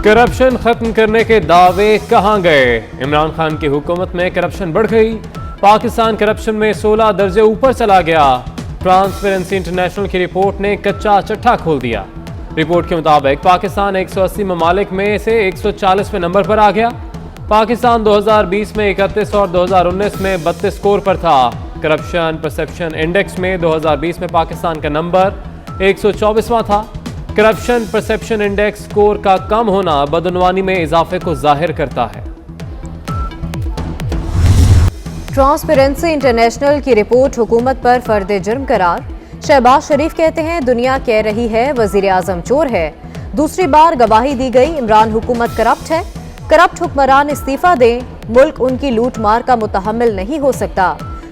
Corruption खत्म करने के दावे कहां गए? इमरान खान की हुकूमत में करप्शन बढ़ गई। पाकिस्तान करप्शन में 16 दर्जे ऊपर चला गया। ट्रांसपेरेंसी इंटरनेशनल की रिपोर्ट ने कच्चा चट्टा खोल दिया। रिपोर्ट के मुताबिक पाकिस्तान 180 ममालिक में से 140वें नंबर पर आ गया। पाकिस्तान 2020 में 31 और 2019 में 32 स्कोर पर था। करप्शन परसेप्शन इंडेक्स में 2020 में पाकिस्तान का नंबर 124वां था। करप्शन परसेप्शन इंडेक्स स्कोर का कम होना बदनवानी में इजाफे को जाहिर करता है। ट्रांसपेरेंसी इंटरनेशनल की रिपोर्ट हुकूमत पर फर्द जुर्म करार। शहबाज शरीफ कहते हैं दुनिया कह रही है वजीर आजम चोर है। दूसरी बार गवाही दी गई इमरान हुकूमत करप्ट है। करप्ट हुक्मरान इस्तीफा दें, मुल्क उनकी लूट मार का मुतहम्मिल नहीं हो सकता।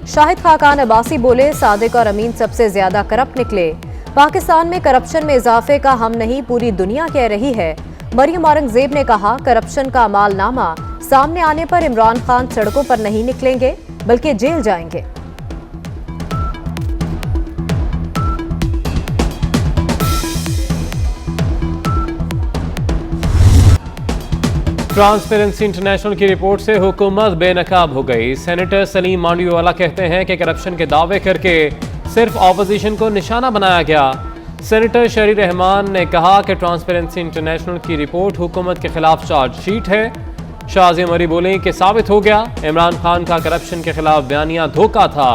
शाहिद खाकान अब्बासी बोले सादिक और अमीन सबसे ज्यादा करप्ट निकले। पाकिस्तान में करप्शन में इजाफे का हम नहीं पूरी दुनिया कह रही है। मरियम औरंगजेब ने कहा करप्शन का अमालनामा सामने आने पर इमरान खान सड़कों पर नहीं निकलेंगे बल्कि जेल जाएंगे। ट्रांसपेरेंसी इंटरनेशनल की रिपोर्ट से हुकूमत बेनकाब हो गई। सेनेटर सलीम मांडवीवाला कहते हैं कि करप्शन के दावे करके सिर्फ ऑपोजिशन को निशाना बनाया गया। सेनेटर शहरी रहमान ने कहा कि ट्रांसपेरेंसी इंटरनेशनल की रिपोर्ट हुकूमत के खिलाफ चार्जशीट है। शाज़िया मरी बोले कि साबित हो गया इमरान खान का करप्शन के खिलाफ बयानिया धोखा था।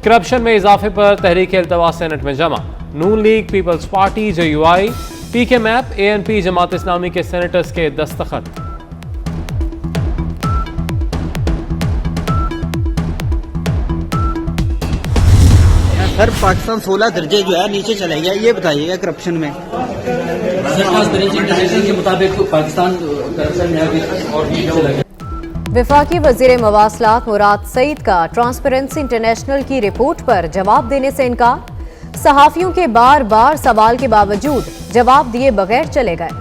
करप्शन में इजाफे पर तहरीक अल्तवा सेनेट में जमा। Noon league, peoples party, JUI, PK MAP, ANP, Jamaat Islami के सेनेटर्स के दस्तखत। सर पाकिस्तान 16 दर्जे जो है नीचे चले गया, ये बताइएगा करप्शन में। के मुताबिक पाकिस्तान करप्शन में अभी और भी चला गया। वफाकी वजीर मवासलात मुराद सईद का ट्रांसपेरेंसी इंटरनेशनल की रिपोर्ट पर जवाब देने से इनकार। सहाफियों के बार बार सवाल के बावजूद जवाब दिए बगैर चले गए।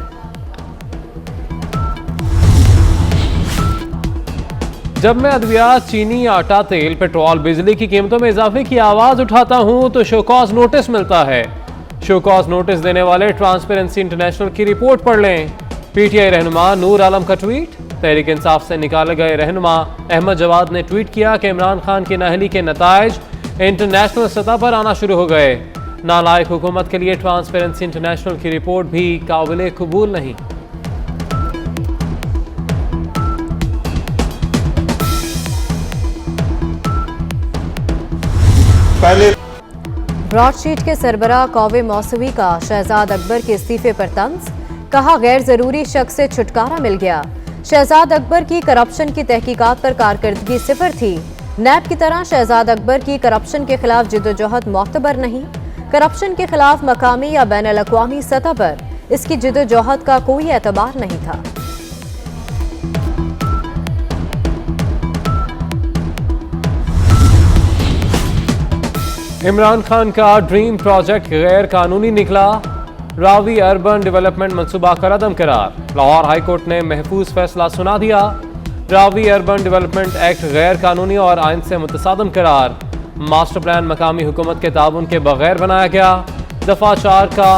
जब मैं अद्वियात, चीनी, आटा, तेल, पेट्रोल, बिजली की कीमतों में इजाफे की आवाज उठाता हूं तो शोकॉज नोटिस मिलता है। शोकॉज नोटिस देने वाले ट्रांसपेरेंसी इंटरनेशनल की रिपोर्ट पढ़ लें। PTI रहनुमा नूर आलम का ट्वीट। तहरीक इंसाफ से निकाले गए रहनुमा अहमद जवाद ने ट्वीट किया कि इमरान खान की नाअहली के नताइज इंटरनेशनल सतह पर आना शुरू हो गए। नालायक हुकूमत के लिए ट्रांसपेरेंसी इंटरनेशनल की रिपोर्ट भी काबिल कबूल नहीं। ब्रॉडशीट के सरबराह कौवे मौसवी का शहजाद अकबर के इस्तीफे पर तंज। कहा गैर जरूरी शक से छुटकारा मिल गया। शहजाद अकबर की करप्शन की तहकीकात पर कारकर्दगी सिफर थी। नैब की तरह शहजाद अकबर की करप्शन के खिलाफ जिद्दोजहद मोतबर नहीं। करप्शन के खिलाफ मकामी या बैन अल-अक़वामी सतह पर इसकी जिद्दोजहद का कोई एतबार नहीं था। इमरान खान का ड्रीम प्रोजेक्ट गैर कानूनी निकला। रावी अर्बन डेवलपमेंट मंसूबा का रद्द करार। लाहौर हाई कोर्ट ने महफूज फैसला सुना दिया। रावी अर्बन डेवलपमेंट एक्ट गैर कानूनी और आइन से मुतसादम करार। मास्टर प्लान मकामी हुकूमत के ताउन के बगैर बनाया गया। दफा 4 का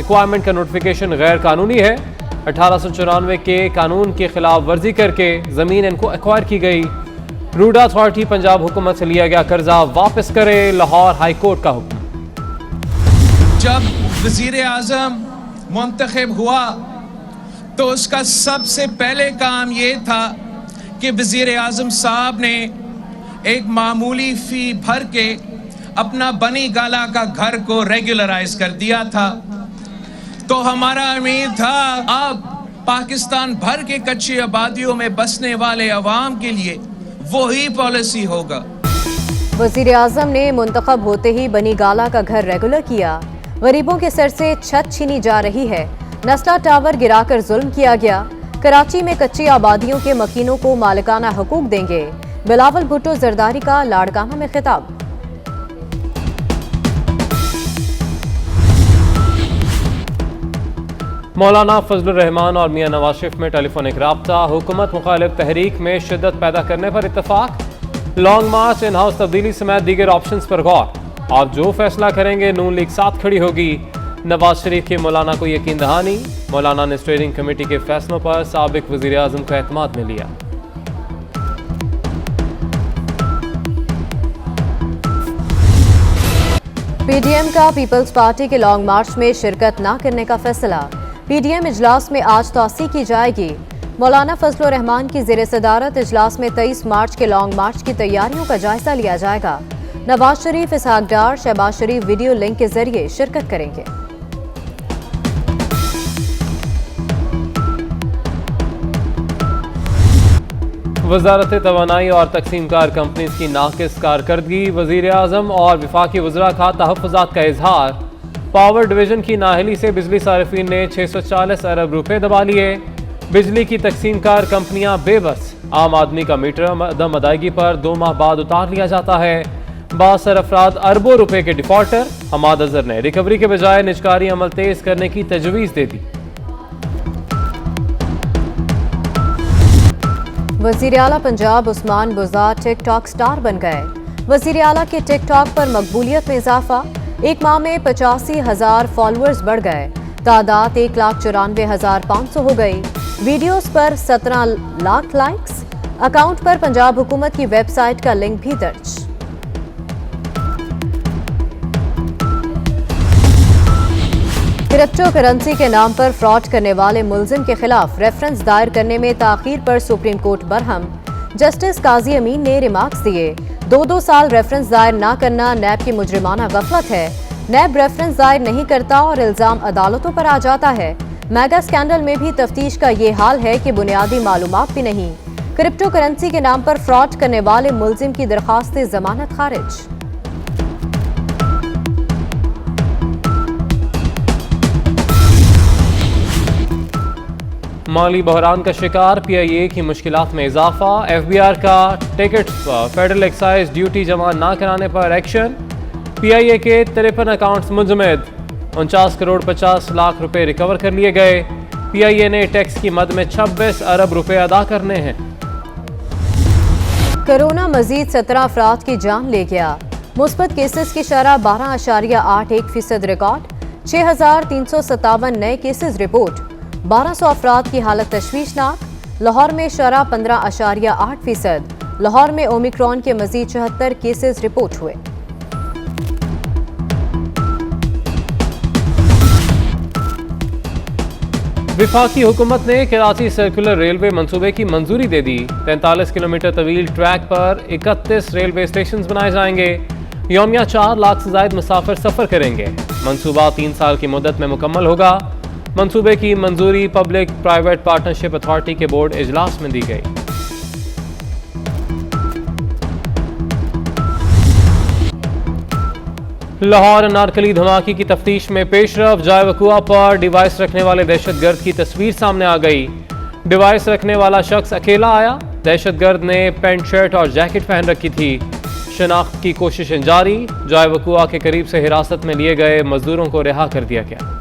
एक्वायरमेंट का नोटिफिकेशन गैर कानूनी है। 1894 के कानून की खिलाफ वर्जी करके जमीन इनको एक्वायर की गई। रूडा अथॉरिटी पंजाब हुकूमत से लिया गया कर्जा वापस करे। लाहौर हाई कोर्ट का हुक्म। जब वजीर आजम मुंतखब हुआ तो उसका सबसे पहले काम ये था कि वजीर आजम साहब ने एक मामूली फी भर के अपना बनी गाला का घर को रेगुलराइज कर दिया था। तो हमारा उम्मीद था अब पाकिस्तान भर के कच्ची आबादियों में बसने वाले अवाम के लिए वही पॉलिसी होगा। वजीर आजम ने मुंतखब होते ही बनी गाला का घर रेगुलर किया। गरीबों के सर से छत छीनी जा रही है। नस्ला टावर गिराकर जुल्म किया गया। कराची में कच्ची आबादियों के मकीनों को मालिकाना हकूक देंगे। बिलावल भुट्टो जरदारी का लाड़काना में खिताब। मौलाना फजलुर रहमान और मियां नवाज शरीफ में टेलीफोनिक राब्ता। हुकूमत मुखालिफ तहरीक में शिद्दत पैदा करने पर इत्तफाक। लॉन्ग मार्च, इन हाउस तब्दीली समेत दीगर ऑप्शंस पर गौर। आप जो फैसला करेंगे नून लीग साथ खड़ी होगी। नवाज शरीफ के मौलाना को यकीन दहानी, मौलाना ने स्टीयरिंग कमेटी के फैसलों पर साबिक वजीर आजम को एतमाद में लिया। पीडीएम का पीपल्स पार्टी के लॉन्ग मार्च में शिरकत न करने का फैसला। पीडीएम इजलास में आज तौसी की जाएगी। मौलाना फजलुर रहमान की ज़ेर सदारत इजलास में 23 मार्च के लॉन्ग मार्च की तैयारियों का जायजा लिया जाएगा। नवाज शरीफ, इसहाक डार, शहबाज शरीफ वीडियो लिंक के जरिए शिरकत करेंगे। वजारत तवानाई और तकसीम कार कंपनीज की नाकिस कारकर्दगी, वजीर आजम और वफाकी वज़रा का तहफ़्फ़ुज़ात का इजहार। पावर डिवीजन की नाअहली से बिजली सारिफीन ने 640 अरब रुपए दबा लिए। बिजली की तकसीम कार कंपनियां बेबस, आम आदमी का मीटर अदम अदायगी पर 2 माह बाद उतार लिया जाता है। बासर अफराद अरबों रुपए के डिफॉल्टर। हमाद अजहर ने रिकवरी के बजाय निजकारी अमल तेज करने की तजवीज़ दे दी। वज़ीर आला पंजाब उस्मान बुज़दार टिकटॉक स्टार बन गए। वज़ीर आला के टिकटॉक पर मकबूलियत में इजाफा, एक माह में 85,000 फॉलोअर्स बढ़ गए। तादाद 1,94,500 हो गई। वीडियोस पर 17 लाख लाइक्स। अकाउंट पर पंजाब हुकूमत की वेबसाइट का लिंक भी दर्ज। क्रिप्टो करेंसी के नाम पर फ्रॉड करने वाले मुलजिम के खिलाफ रेफरेंस दायर करने में ताखीर पर सुप्रीम कोर्ट बरहम। जस्टिस काजी अमीन ने रिमार्क्स दिए, 2-2 साल रेफरेंस दायर न करना नैब की मुजरिमाना गफलत है। नैब रेफरेंस दायर नहीं करता और इल्जाम अदालतों पर आ जाता है। मेगा स्कैंडल में भी तफ्तीश का ये हाल है कि बुनियादी मालूमात भी नहीं। क्रिप्टो करेंसी के नाम पर फ्रॉड करने वाले मुलजिम की दरखास्त जमानत खारिज। माली बहरान का शिकार PIA की मुश्किलात में इजाफा। FBR का टिकट पर फेडरल एक्साइज ड्यूटी जमा न कराने पर एक्शन। PIA के 53 अकाउंट्स मुंजमद, 49 करोड़ 50 लाख रुपए रिकवर कर लिए गए। PIA ने टैक्स की मद में 26 अरब रुपए अदा करने हैं। कोरोना मजीद 17 अफराद की जान ले गया। मुस्बत केसेस की शरह 12.81% रिकॉर्ड। 6,357 नए केसेस रिपोर्ट। 1200 अफराद की हालत तशवीशनाक। लाहौर में शरह 15.8%। लाहौर में ओमिक्रॉन के मजीद 74 केसेस रिपोर्ट हुए। विफाकी हुकूमत ने कराची सर्कुलर रेलवे मंसूबे की मंजूरी दे दी। 43 किलोमीटर तवील ट्रैक पर 31 रेलवे स्टेशन बनाए जाएंगे। यौमिया 4 लाख से ज्यादा मुसाफिर सफर करेंगे। मंसूबा 3 साल की मुद्दत में मुकम्मल होगा। मंसूबे की मंजूरी पब्लिक प्राइवेट पार्टनरशिप अथॉरिटी के बोर्ड इजलास में दी गई। लाहौर अनारकली धमाके की तफ्तीश में पेशरफ। जाय वकुआ पर डिवाइस रखने वाले दहशतगर्द की तस्वीर सामने आ गई। डिवाइस रखने वाला शख्स अकेला आया। दहशतगर्द ने पैंट शर्ट और जैकेट पहन रखी थी। शनाख्त की कोशिशें जारी। जाय वकुआ के करीब से हिरासत में लिए गए मजदूरों को रिहा कर दिया गया।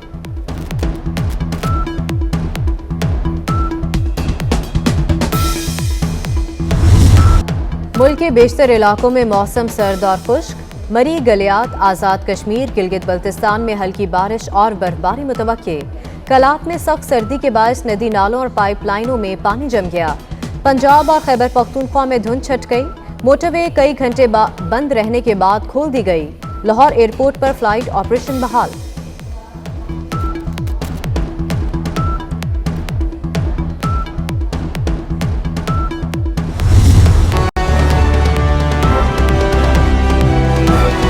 मुल्क के बेशतर इलाकों में मौसम सर्द और खुश्क। मरी, गलियात, आज़ाद कश्मीर, गिलगित बल्तिस्तान में हल्की बारिश और बर्फबारी मुतवक्के। कलात में सख्त सर्दी के बायस नदी नालों और पाइपलाइनों में पानी जम गया। पंजाब और खैबर पख्तूनख्वा में धुंध छट गई। मोटरवे कई घंटे बंद रहने के बाद खोल दी गई। लाहौर एयरपोर्ट पर फ्लाइट ऑपरेशन बहाल।